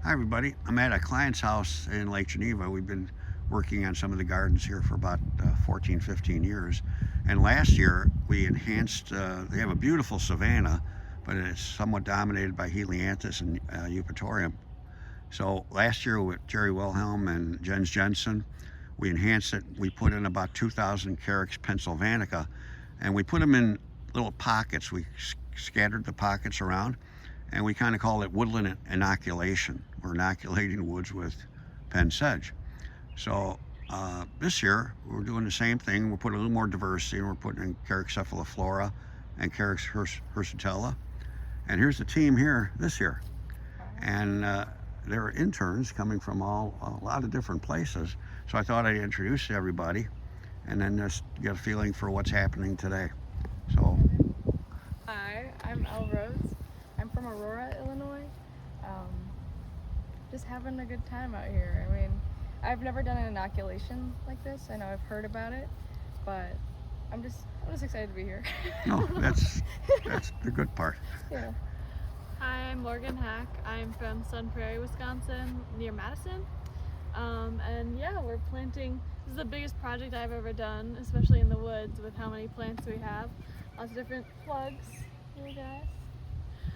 Hi everybody, I'm at a client's house in Lake Geneva. We've been working on some of the gardens here for about 14, 15 years. And last year we enhanced, they have a beautiful savanna, but it's somewhat dominated by Helianthus and Eupatorium. So last year with Jerry Wilhelm and Jens Jensen, we enhanced it. We put in about 2,000 Carex pennsylvanica, and we put them in little pockets. We scattered the pockets around, and we kind of call it woodland inoculation. We're inoculating woods with Penn sedge. So this year we're doing the same thing. We're putting a little more diversity, and we're putting in Carex cephaliflora and Carex hirsutella. And here's the team here this year. And there are interns coming from a lot of different places. So I thought I'd introduce everybody and then just get a feeling for what's happening today. So. Hi, I'm Elle Rhodes. I'm from Aurora, Illinois. Just having a good time out here. I mean, I've never done an inoculation like this. I know I've heard about it, but I'm just excited to be here. No, that's the good part. Yeah. Hi, I'm Morgan Hack. I'm from Sun Prairie, Wisconsin, near Madison. And yeah, we're planting. This is the biggest project I've ever done, especially in the woods with how many plants we have. Lots of different plugs, you guys.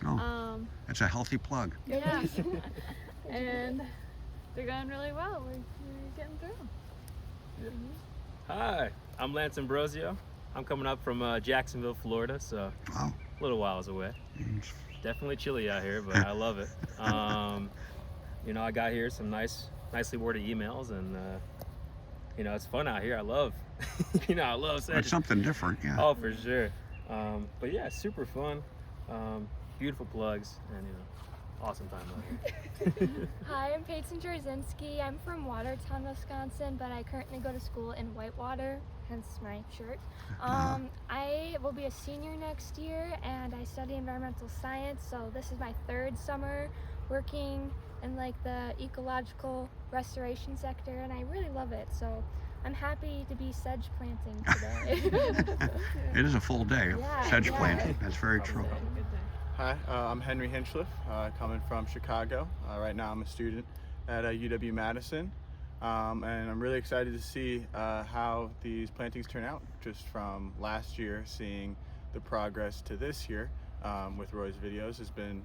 Oh, it's a healthy plug. Yeah. And they're going really well. We're getting through. Yeah. Hi, I'm Lance Ambrosio. I'm coming up from Jacksonville, Florida, so Wow. a little whiles away. Definitely chilly out here, but I love it. You know, I got here some nicely worded emails, and you know, it's fun out here. I love, I love sedges. It's something different, yeah. Oh, for sure. But yeah, super fun. Beautiful plugs, and awesome time out here. Hi, I'm Payton. I'm from Watertown, Wisconsin, but I currently go to school in Whitewater, hence my shirt. I will be a senior next year, and I study environmental science, so this is my third summer working in like the ecological restoration sector, and I really love it, so I'm happy to be sedge planting today. It is a full day of sedge planting. That's very true. Hi, I'm Henry Hinchliffe, coming from Chicago. Right now I'm a student at UW-Madison, and I'm really excited to see how these plantings turn out, just from last year, seeing the progress to this year with Roy's videos has been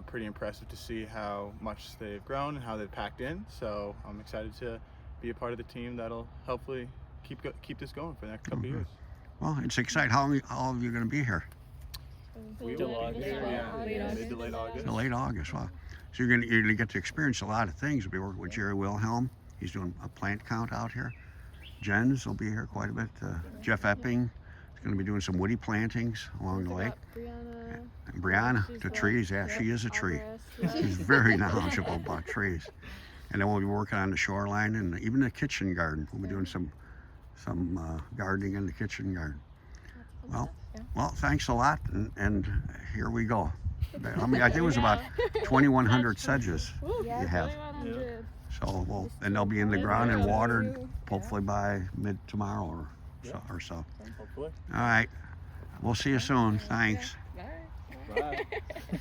pretty impressive to see how much they've grown and how they've packed in. So I'm excited to be a part of the team that'll hopefully keep this going for the next couple of years. Well, it's exciting. How long are you going to be here? Late August. Mid to late August. Late August. Wow. So you're gonna get to experience a lot of things. We'll be working with Jerry Wilhelm. He's doing a plant count out here. Jens will be here quite a bit. Jeff Epping is going to be doing some woody plantings along the lake. Brianna, the trees. Yeah, she is a tree. She's very knowledgeable about trees. And then we'll be working on the shoreline and even the kitchen garden. We'll be doing some gardening in the kitchen garden. Well, thanks a lot, and here we go. I mean, I think it was about 2,100 sedges you have. So, and they'll be in the ground and watered hopefully by mid-tomorrow or so. Hopefully. All right. We'll see you soon. Thanks. Bye.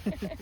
Bye.